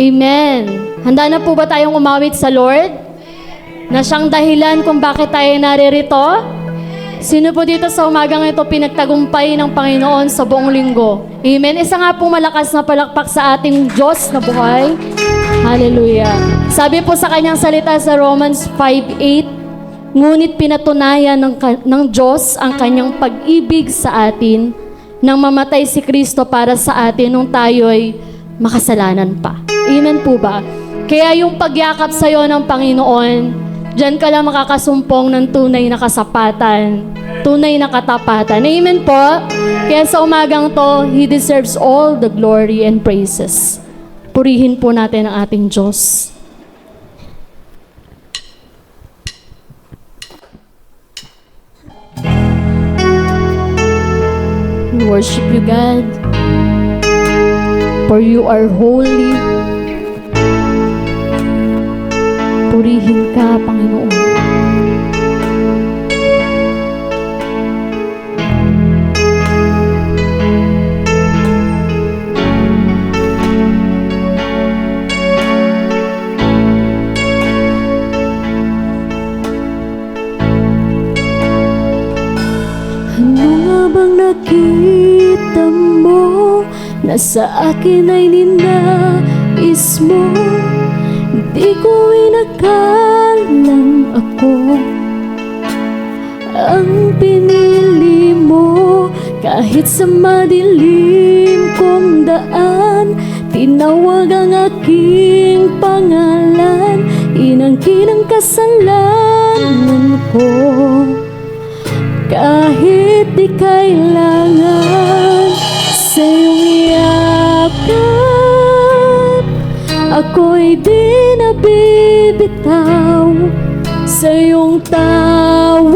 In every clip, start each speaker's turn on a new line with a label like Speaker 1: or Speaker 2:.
Speaker 1: Amen. Handa na po ba tayong umawit sa Lord? Na siyang dahilan kung bakit tayo naririto? Sino po dito sa umagang ito pinagtagumpay ng Panginoon sa buong linggo? Amen. Isa nga po malakas na palakpak sa ating Diyos na buhay. Hallelujah. Sabi po sa kanyang salita sa Romans 5:8, ngunit pinatunayan ng Diyos ang kanyang pag-ibig sa atin nang mamatay si Kristo para sa atin nung tayo'y makasalanan pa. Amen po ba? Kaya yung pagyakap sa'yo ng Panginoon, diyan ka lang makakasumpong ng tunay na kasapatan, tunay na katapatan. Amen po? Kaya sa umagang to, He deserves all the glory and praises. Purihin po natin ang ating Diyos. We worship you, God, for you are holy. Purihin ka, Panginoon. Ano nga bang nakita mo na sa akin ay ninais mo? Di ko inakalang ako ang pinili mo. Kahit sa madilim kong daan, tinawag ang aking pangalan. Inangkin ang kasalanan ko. Kahit di kailangan sa iyong yakap, ako'y di nabibitaw sa iyong tawag.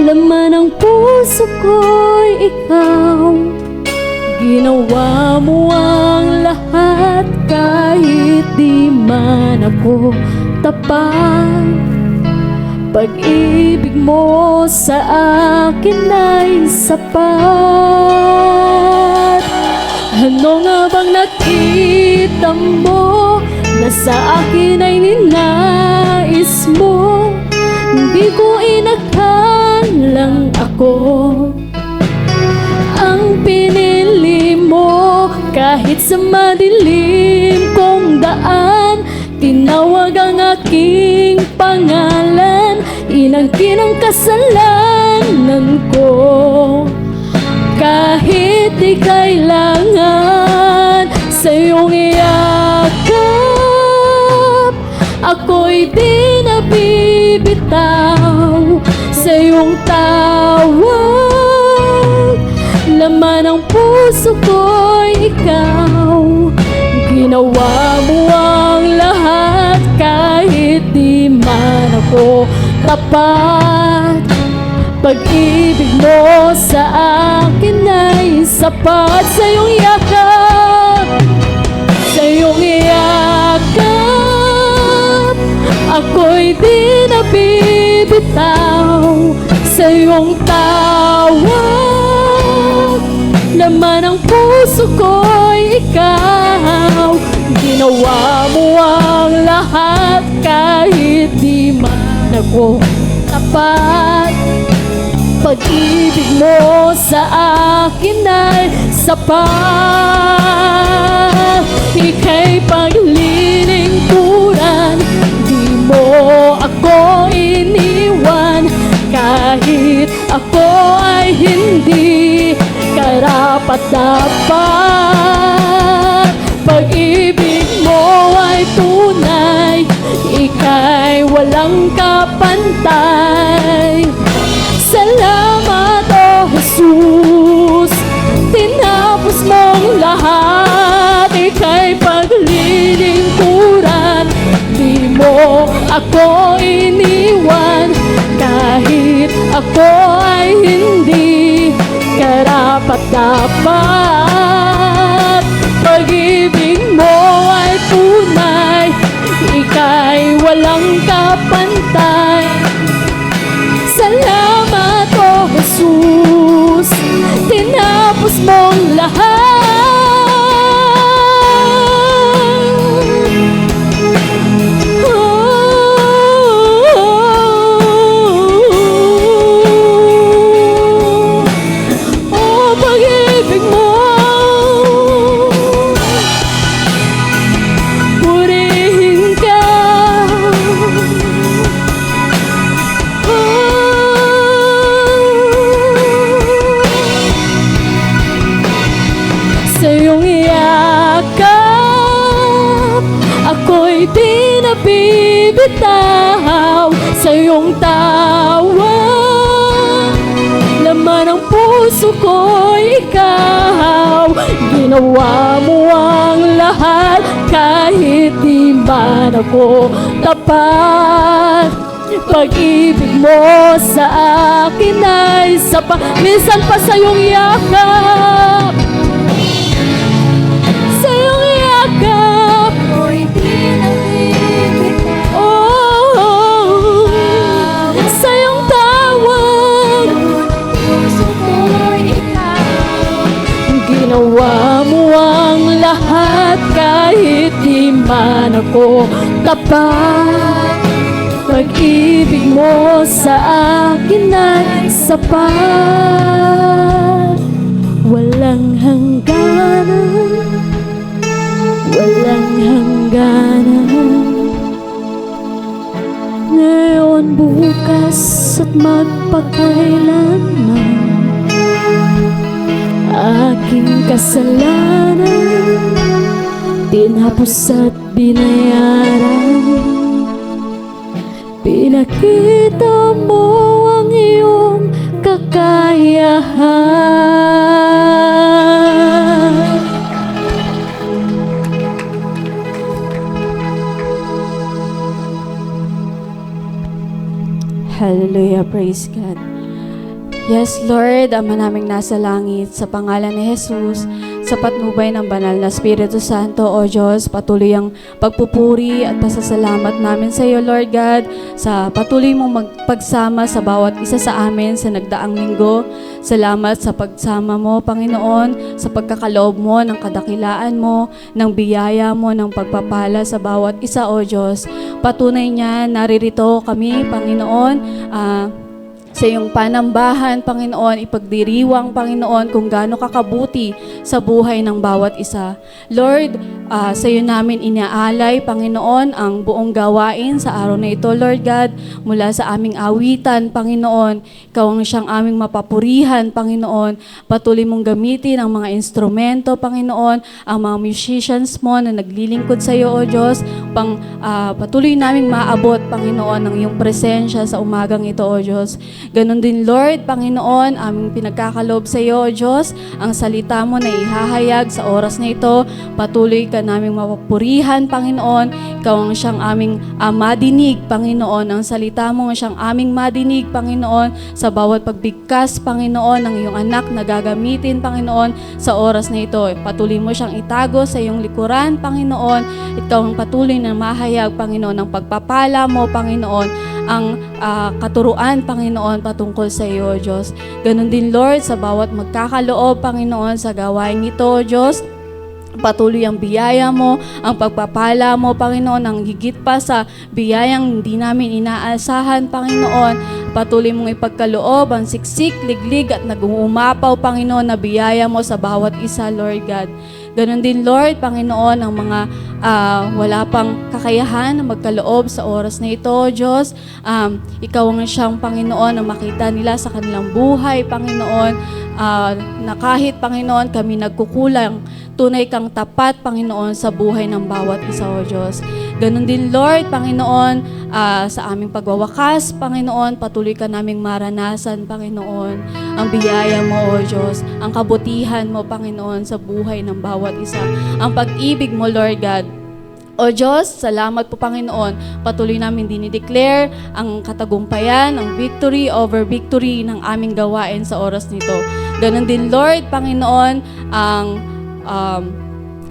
Speaker 1: Laman ng puso ko'y ikaw. Ginawa mo ang lahat kahit di man ako tapat. Pag-ibig mo sa akin ay sapat. Ano nga bang nakita mo na sa akin ay ninais mo? Hindi ko inakalang ako ang pinili mo. Kahit sa madilim kong daan, tinawag ang aking pangalan. Inangkin ang kasalanan ko. Kahit di kailangan sa iyong yakap, ako'y di nabibitaw sa iyong tawag. Laman ng puso ko'y ikaw. Ginawa mo ang lahat kahit di man ako tapat. Pag-ibig mo sa akin ay sapat. Sa iyong yakap, sa iyong yakap, ako'y di nabibitaw sa iyong tawag. Laman ng puso ko'y ikaw. Ginawa mo ang lahat kahit di man ako tapat. Pag-ibig mo sa akin ay sapat. Ika'y paglilingkuran, di mo ako iniwan. Kahit ako ay hindi karapat-dapat. Pag-ibig mo ay tunay, ika'y walang kapantay. Salamat, O Jesus, tinapos mong lahat. Ika'y paglilingkuran, di mo ako iniwan. Kahit ako ay hindi karapat-dapat. Pag-ibig mo ay tunay, ika'y walang kapantay. Salamat, O Jesus, tinapos mong lahat. bibitaw sa iyong tawa. Laman ng puso ko'y ikaw. Ginawa mo ang lahat kahit di man ako tapat. Pag-ibig mo sa akin ay sapat. Minsan pa sa iyong yakap, sa iyong yakap,
Speaker 2: Ako'y di na bibitaw.
Speaker 1: oh, sa iyong tawag.
Speaker 2: Puso ko'y ikaw.
Speaker 1: Ginawa mo ang lahat kahit di man ako tapat. Pag-ibig mo sa akin ay sapat. Walang hangganan, walang hangganan. Ngayon, bukas at magpakailanman, aking kasalanan tinapos at binayaran. Pinakita mo ang iyong kakayahan. Hallelujah, praise God. Yes, Lord, Ama naming nasa langit, sa pangalan ni Jesus, sa patnubay ng banal na Espiritu Santo, O Diyos, patuloy ang pagpupuri at pasasalamat namin sa iyo, Lord God, sa patuloy mong magpagsama sa bawat isa sa amin sa nagdaang linggo. Salamat sa pagsama mo, Panginoon, sa pagkakaloob mo ng kadakilaan mo, ng biyaya mo, ng pagpapala sa bawat isa, O Diyos. Patunay niya, naririto kami, Panginoon, sa iyong panambahan, Panginoon, ipagdiriwang, Panginoon, kung gaano kakabuti sa buhay ng bawat isa. Lord, sa iyo namin inaalay, Panginoon, ang buong gawain sa araw na ito, Lord God, mula sa aming awitan, Panginoon, ikaw ang siyang aming mapapurihan, Panginoon. Patuloy mong gamitin ang mga instrumento, Panginoon, ang mga musicians mo na naglilingkod sa iyo, O Diyos, patuloy naming maabot, Panginoon, ang iyong presensya sa umagang ito, O Diyos. Ganon din, Lord, Panginoon, aming pinagkakaloob sa iyo, O Diyos, ang salita mo na ihahayag sa oras na ito. Patuloy ka naming mapapurihan, Panginoon. Ikaw ang siyang aming madinig, Panginoon. Ang salita mo ang siyang aming madinig, Panginoon, sa bawat pagbigkas, Panginoon, ng iyong anak na gagamitin, Panginoon, sa oras na ito. Patuloy mo siyang itago sa iyong likuran, Panginoon. Ikaw ang patuloy na mahayag, Panginoon, ng pagpapala mo, Panginoon, ang katuruan, Panginoon, patungkol sa iyo, Diyos. Ganon din, Lord, sa bawat magkakaloob, Panginoon, sa gawain ito, Diyos. Patuloy ang biyaya mo, ang pagpapala mo, Panginoon, ang higit pa sa biyayang hindi namin inaasahan, Panginoon. Patuloy mong ipagkaloob ang siksik, liglig at nag-uumapaw, Panginoon, na biyaya mo sa bawat isa, Lord God. Ganon din, Lord, Panginoon, ang mga wala pang kakayahan na magkaloob sa oras na ito, Diyos. Ikaw ang siyang, Panginoon, na makita nila sa kanilang buhay, Panginoon, na kahit, Panginoon, kami nagkukulang, tunay kang tapat, Panginoon, sa buhay ng bawat isa, O Diyos. Ganon din, Lord, Panginoon, sa aming pagwawakas, Panginoon, patuloy ka naming maranasan, Panginoon, ang biyaya mo, O Diyos, ang kabutihan mo, Panginoon, sa buhay ng bawat isa, ang pag-ibig mo, Lord God. O Diyos, salamat po, Panginoon. Patuloy namin dinideclare ang katagumpayan, ang victory over victory ng aming gawain sa oras nito. Ganon din, Lord, Panginoon, ang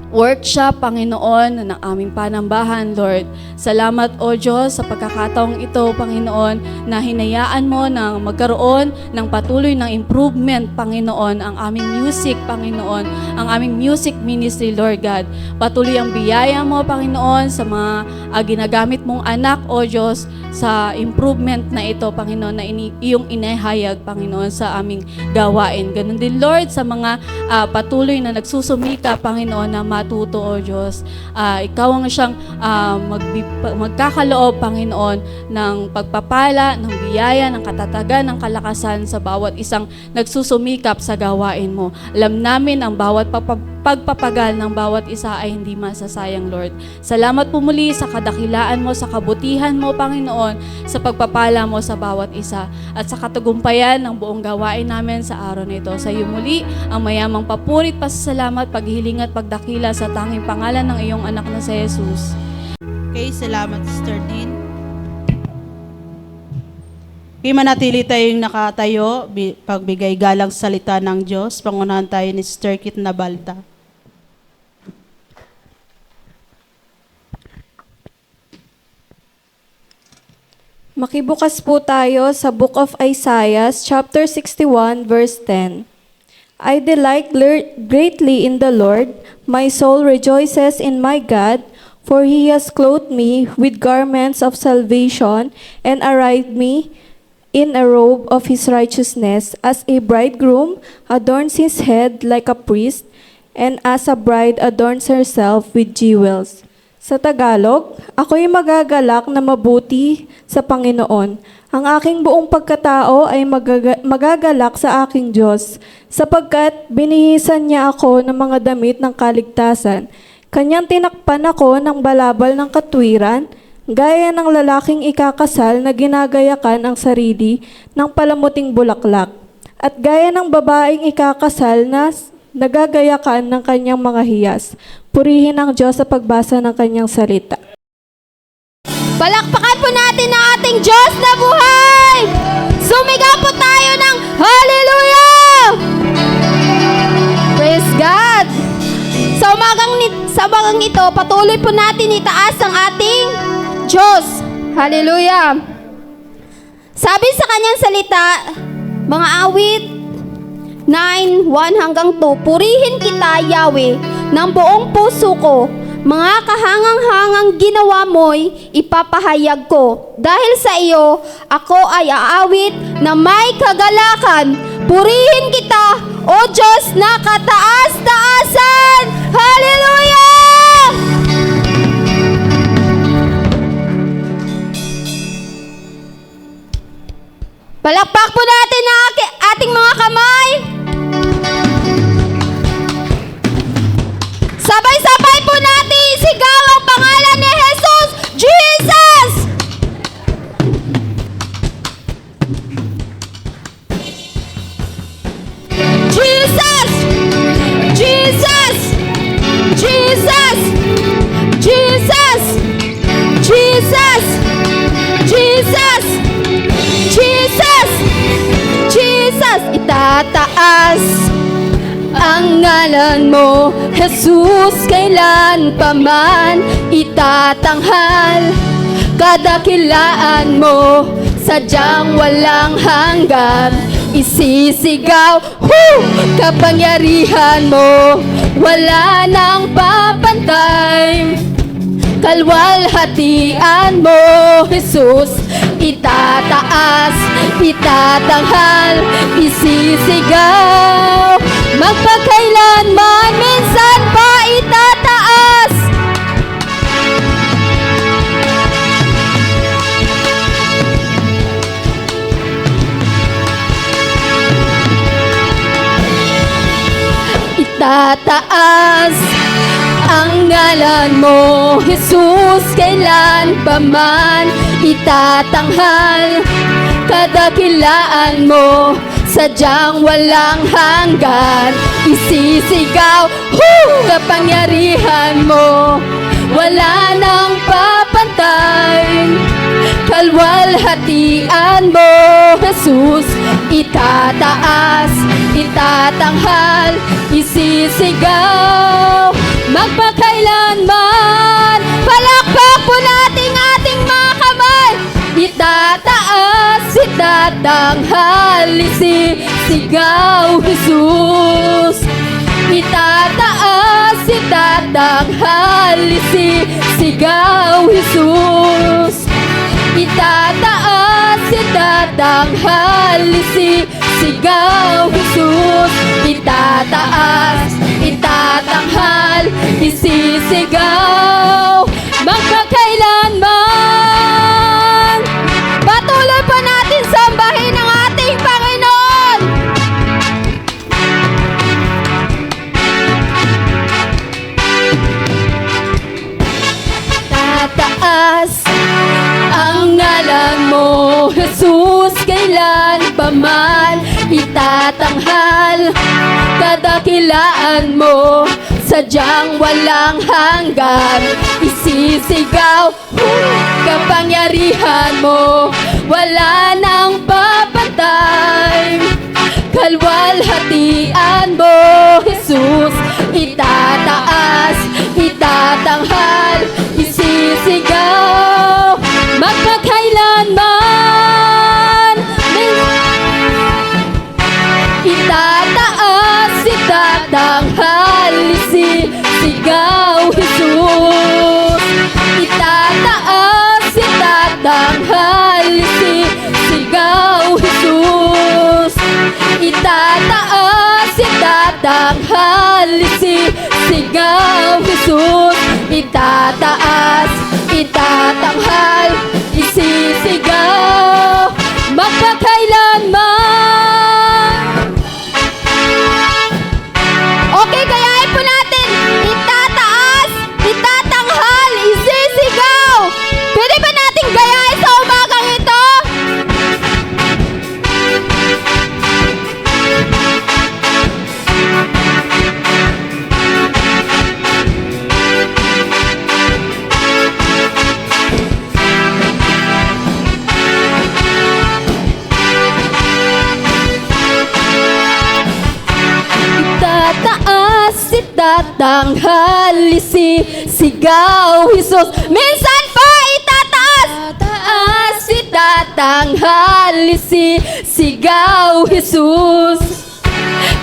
Speaker 1: workshop, Panginoon, ng aming panambahan, Lord. Salamat, O Diyos, sa pagkakataong ito, Panginoon, na hinayaan mo na magkaroon ng patuloy ng improvement, Panginoon, ang aming music, Panginoon, ang aming music ministry, Lord God. Patuloy ang biyaya mo, Panginoon, sa mga ginagamit mong anak, O Diyos, sa improvement na ito, Panginoon, na iyong inahayag, Panginoon, sa aming gawain. Ganun din, Lord, sa mga patuloy na nagsusumika, Panginoon, na matuto, O Diyos. Ikaw ang siyang magkakaloob, Panginoon, ng pagpapala, ng biyaya, ng katatagan, ng kalakasan sa bawat isang nagsusumikap sa gawain mo. Alam namin ang bawat
Speaker 3: pagpapagal ng bawat isa ay hindi masasayang, Lord. Salamat po muli sa kadakilaan mo, sa kabutihan mo, Panginoon, sa pagpapala mo sa bawat isa, at sa katagumpayan ng buong gawain namin sa araw na ito. Sa iyo muli, ang mayamang papurit, pasasalamat, paghihiling at pagdakila sa tanging pangalan ng iyong anak na si Jesus.
Speaker 4: Okay, salamat Sister Dean. Okay, manatili tayong nakatayo, pagbigay galang sa salita ng Diyos. Pangunahan tayo ni Sister Kit Nabalta.
Speaker 5: Makibukas po tayo sa Book of Isaiah, chapter 61, verse 10. I delight greatly in the Lord, my soul rejoices in my God, for He has clothed me with garments of salvation and arrayed me in a robe of His righteousness, as a bridegroom adorns his head like a priest, and as a bride adorns herself with jewels. Sa Tagalog, ako'y magagalak na mabuti sa Panginoon. Ang aking buong pagkatao ay magagalak sa aking Diyos, sapagkat binihisan niya ako ng mga damit ng kaligtasan. Kanyang tinakpan ako ng balabal ng katwiran, gaya ng lalaking ikakasal na ginagayakan ang sarili ng palamuting bulaklak, at gaya ng babaeng ikakasal na nagagayakan ng kanyang mga hiyas. Purihin ang Diyos sa pagbasa ng kanyang salita.
Speaker 2: Palakpakan po natin ang ating Diyos na buhay! Sumigaw po tayo ng Hallelujah! Praise God! Sa umagang ito, patuloy po natin itaas ang ating Diyos. Hallelujah! Sabi sa kanyang salita, mga awit 9:1 hanggang 2, purihin kita, Yahweh, ng buong puso ko. Mga kahangang-hangang ginawa mo'y ipapahayag ko. Dahil sa iyo, ako ay aawit na may kagalakan. Purihin kita, O Diyos na kataas-taasan! Hallelujah! Palakpak po natin ang ating mga kamay. Sabay-sabay po natin isigaw ang pangalan ni Jesus! Jesus! Jesus! Jesus! Jesus! Jesus! Jesus! Jesus! Jesus! Jesus! Itataas ang ngalan mo, Jesus, kailan pa man itatanghal. Kadakilaan mo, sadyang walang hanggan. Isisigaw, kapangyarihan mo, wala nang papantay. Kalwalhatian mo, Jesus, itataas, itatanghal, isisigaw. Magpakailanman, minsan pa itataas. Itataas ang ngalan mo, Jesus, kailan pa man itatanghal. Kadakilaan mo, sadyang walang hanggan. Isisigaw, kapangyarihan mo, wala nang papantay. Kalwalhatian mo, Jesus, itataas, itatanghal, isisigaw. Magpakailanman, palakpak po natin ating mga kamay. Itataas, itatanghal, isisigaw, Jesus. Itataas, itatanghal, isisigaw, Jesus. Itataas, itatanghal, isisigaw, Jesus. Itataas, itatanghal, isisigaw. Magpakailanman, patuloy pa natin sambahin ang ating Panginoon. man itatanghal, kadakilaan mo, sadyang walang hanggan. Isisigaw, kapangyarihan mo, wala nang papatay. Kalwalhatian mo, Jesus, itataas, itatanghal, isisigaw, magpakailanman. Itataas, itatanghal, isisigaw, Jesus. Itataas, itatanghal, isisigaw, Jesus. Itataas, itatanghal, isisigaw, Jesus. Itataas, itatanghal, isisigaw, magpakailanman. Okay, gayahin po natin. Itataas, itatanghal, isisigaw. Pwede ba natin gayahin sa umagang ito? Itataas, itatanghal, isisigaw, Jesus. Minsan pa, itataas, taas, itatanghal, isisigaw, Jesus.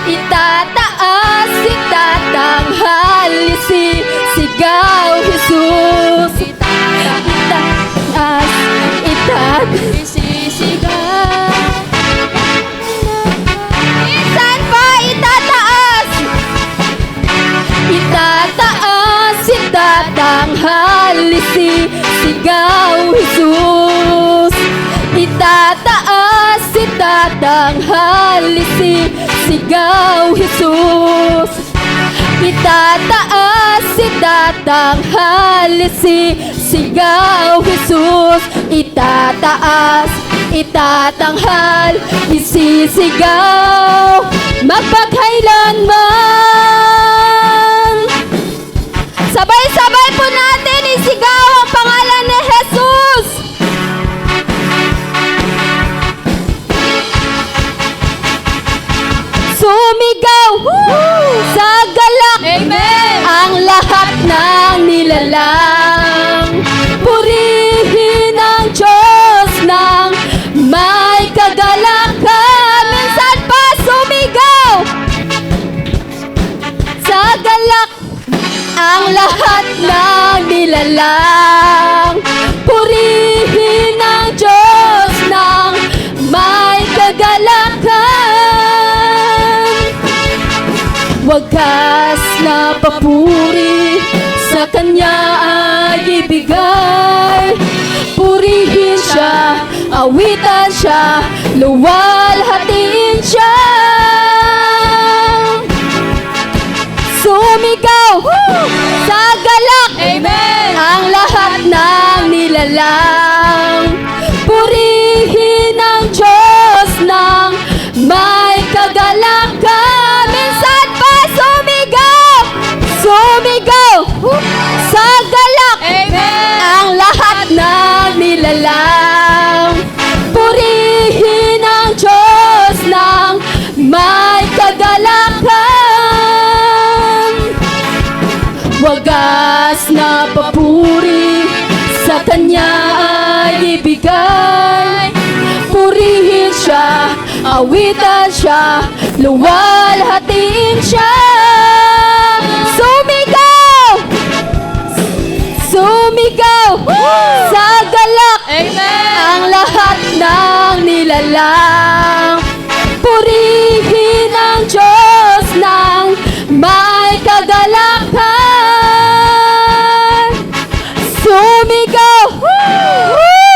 Speaker 2: Itataas, itatanghal, isisigaw, Jesus. Itataas, isisigaw. Minsan pa, itataas. Itataas, itatanghal, isisigaw, Jesus. Itataas, itatanghal, isisigaw, Jesus. Itataas, itatanghal, isisigaw, Jesus. Itataas, itatanghal, isisigaw, magpakailanman. Sabay-sabay po natin isigaw ang pangalan ni Jesus. Sumigaw sa galak, amen, ang lahat ng nilalang. Purihin ang Diyos ng may kagalakan. Minsan pa sumigaw sa galak, ang lahat ng nilalang. Purihin ang Diyos ng may kagalakan. Wagas na papuri sa Kanya ay ibigay. Purihin siya, awitan siya, luwalhatiin siya. Sumigaw sa galak, amen, ang lahat ng nilalang. Purihin ang Diyos ng may kagalakan. Minsan pa sumigaw, sumigaw sa galak, amen, ang lahat ng nilalang. Purihin ang Diyos ng may kagalakan. Wagas na papuri sa Kanya ay ibigay. Purihin siya, awitan siya, luwalhatiin siya. Sumigaw, sumigaw sa galak, amen, ang lahat ng nilalang. Purihin ang Diyos ng may kagalakan. Sumigaw,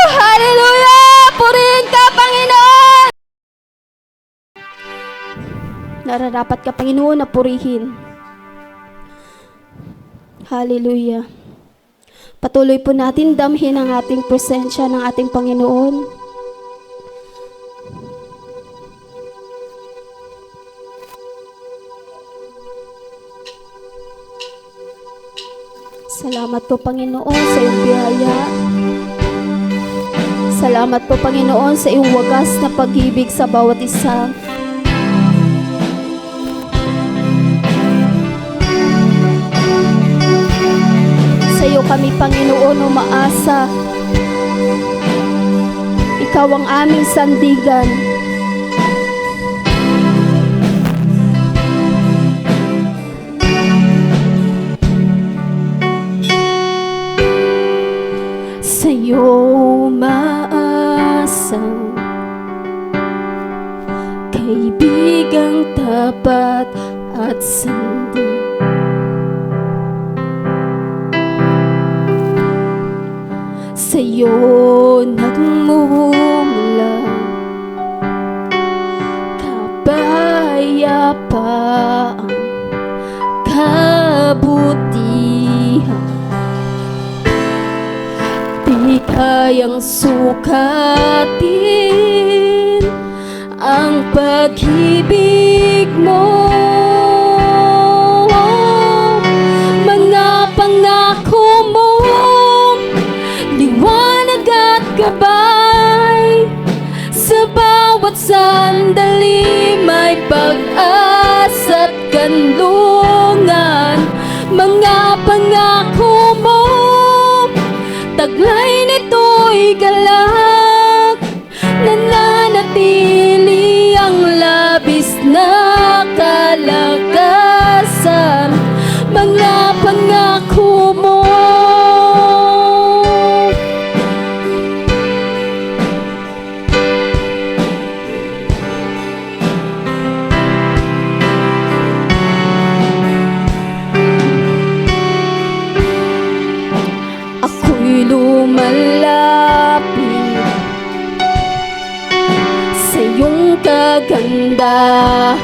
Speaker 2: hallelujah, purihin ka, Panginoon. Nararapat ka, Panginoon, na purihin. Hallelujah. Patuloy po natin damhin ang ating presensya ng ating Panginoon. Salamat po, Panginoon, sa iyong biyaya. Salamat po, Panginoon, sa iyong wagas na pag-ibig sa bawat isa. Sa iyo kami, Panginoon, umaasa. Ikaw ang aming sandigan. Sa iyo umaasa, kaibigang tapat at sandig. Sa'yo nagmumula kapayapaang kabutihan. Di kayang sukatin ang pag-ibig mo. Mga pangako mo, liwanag at gabay. Sa bawat sandali may pag-asa at kanlungan. Mga pangako mo, taglay nito'y galak. Nananatili ang labis na kalakasan. Mga pangako mo, ako'y lumalapit sa iyong kagandahan.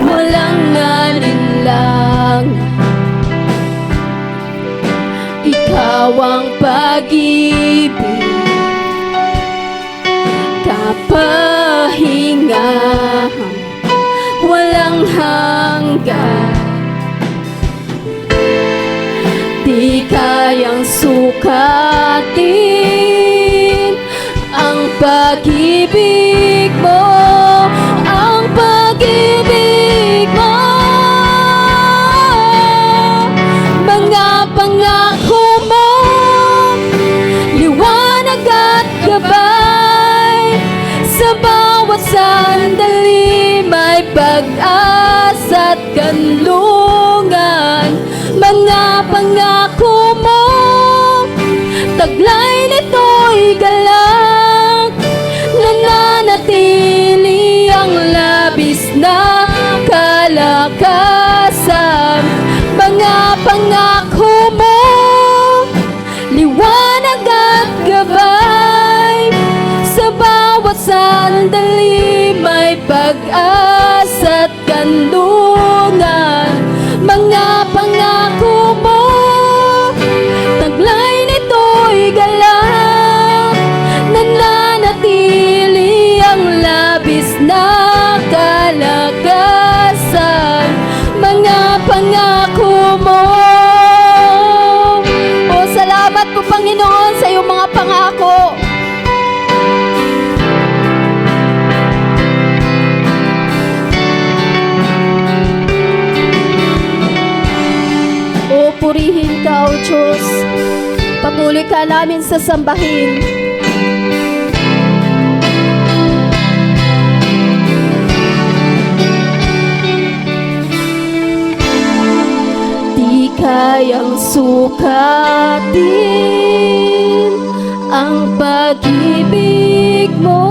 Speaker 2: Walang alinlang, ikaw ang pag-ibig, kapahingahan, walang hanggan. Di kayang sukatin ang pag-ibig mo, ang pag-ibig mo. Mga pangako mo, liwanag at gabay. Sa bawat sandali may pag-asa at kanlungan. Mga pangako mo, taglay nito'y galak. Nananatili ang labis na kalakasan. Mga pangako mo, liwanag at gabay. Sa bawat sandali may pag-asa at kanlungan. Mga pangako mo, taglay nito'y galak. Nananatili ang labis na kalakasan. Mga pangako mo. O salamat po, Panginoon, sa iyong mga pangako. O purihin ka, O Diyos. Patuloy ka namin sasambahin. Di kayang sukatin ang pag-ibig mo.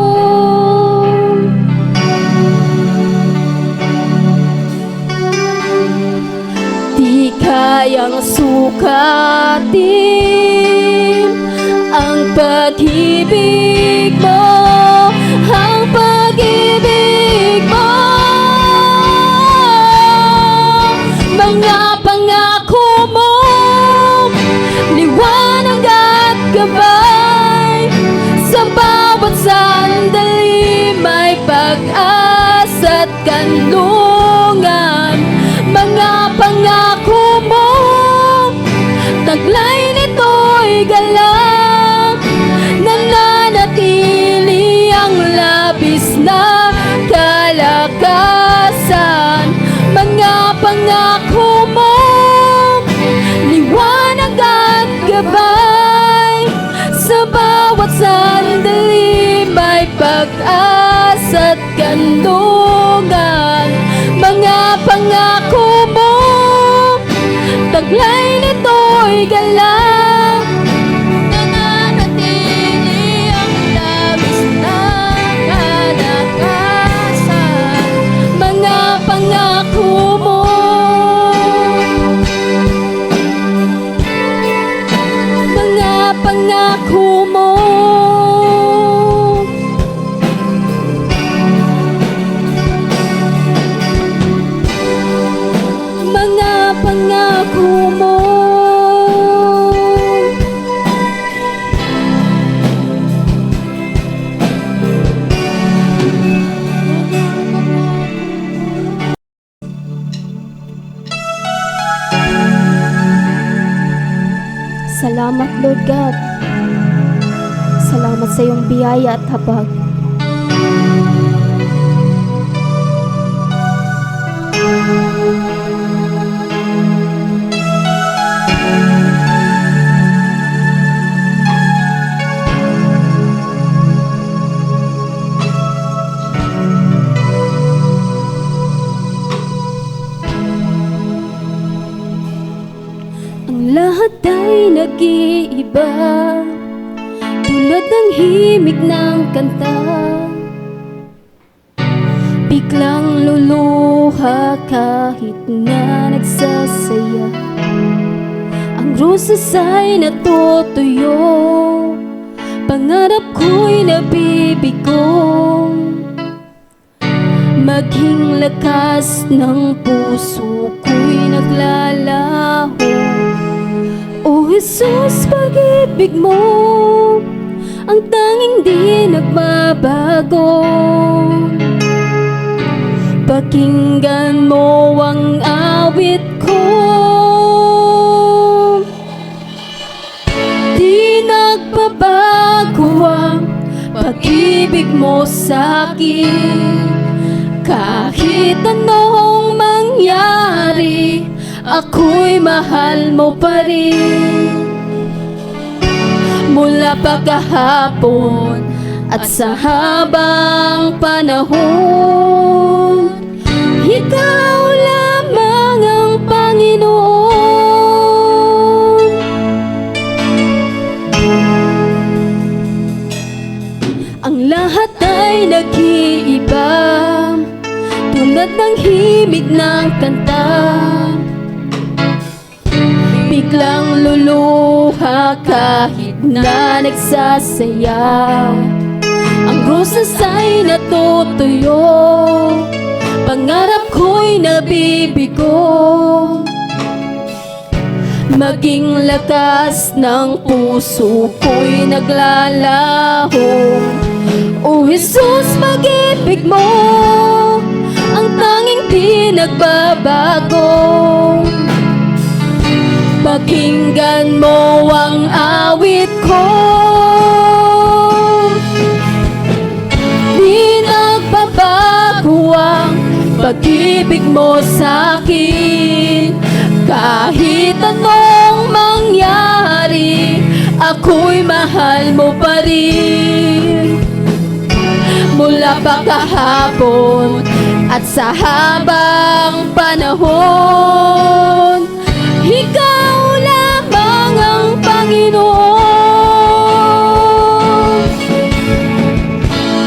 Speaker 2: Di kayang sukatin ang pag-ibig mo, ang pag-ibig mo. Mga pangako mo, liwanag at gabay. Sa bawat sandali may pag-asa at kanlungan. Mga pangako mo, handungan. Mga pangako mo, taglay nito'y galang. Nananatili ang labis na kalakasan. Mga pangako mo, mga pangako mo. Mga pangako mo.
Speaker 5: Salamat, Lord God. Salamat sa iyong biyaya at habag.
Speaker 2: Ang lahat ay nag-iiba, tulad ng himig ng kanta. Biglang luluha kahit na nagsasaya. Ang rosas ay natutuyo, pangarap ko'y nabibigo. Maging lakas ng puso ko'y naglalaho. O Jesus, pag-ibig mo ang tanging di nagbabago. Pakinggan mo ang awit ko. Di nagbabago ang pag-ibig mo sa'kin. Kahit anong mangyari, ako'y mahal mo pa rin. Mula pagkahapon at sa habang panahon, ikaw lamang ang Panginoon. Ang lahat ay nag-iiba, tulad ng himig ng kanta. Biglang luluha kahit na nagsasaya. Ang rosas ay natutuyo, pangarap ko'y nabibigo. Maging lakas ng puso ko'y naglalaho. O Jesus, pag-ibig mo ang tanging di nagbabago. Pakinggan mo ang awit ko. Di nagbabago ang pag-ibig mo sa'kin. Kahit anong mangyari, ako'y mahal mo pa rin. Mula pa kahapon at sa habang panahon, ikaw lamang ang Panginoon.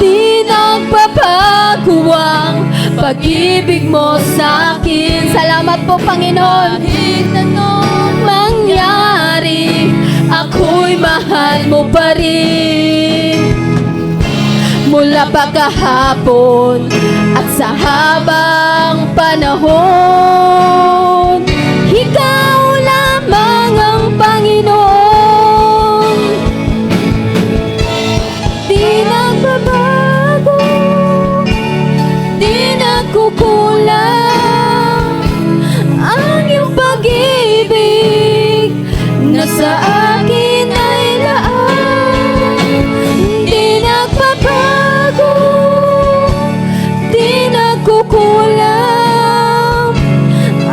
Speaker 2: Di nagbabago ang pag-ibig mo sa'kin. Salamat po, Panginoon. Kahit anong mangyari, ako'y mahal mo pa rin. Mula pa kahapon at sa habang panahon, ikaw lamang ang Panginoon. Di nagbabago, di nagkukulang ang iyong pag-ibig na sa akin ay laan. Di nagbabago, di nagkukulang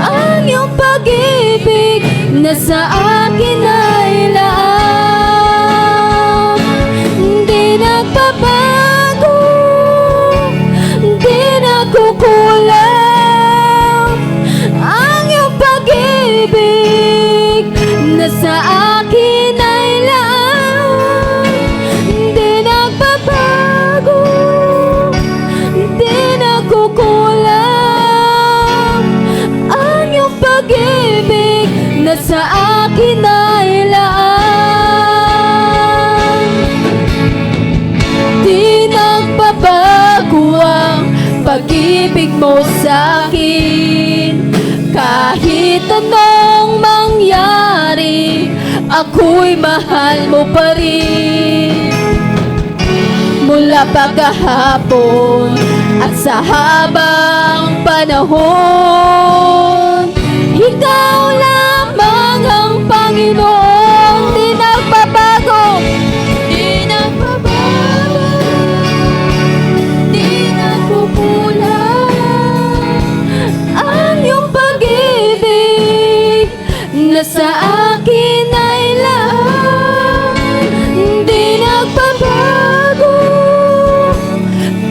Speaker 2: ang iyong pag-ibig na sa akin ay laan. Di nagbabago, di pag-ibig mo sa'kin. Kahit anong mangyari, ako'y mahal mo pa rin. Mula pa kahapon at sa habang panahon, ikaw lamang ang Panginoon. Di nagbabago, di nagbabago, di nagkukulang ang iyong pag-ibig na sa akin ay lahat. Di nagbabago,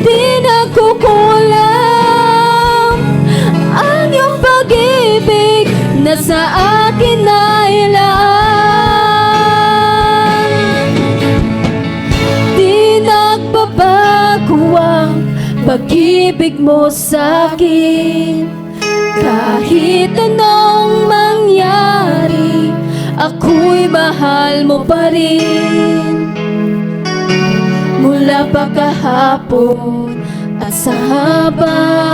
Speaker 2: di nagkukulang ang iyong pag-ibig na sa akin ay lahat. Di nagbabago ang pag-ibig mo sa'kin. Kahit anong mangyari, ako'y mahal mo pa rin. Mula pa kahapon at sa habang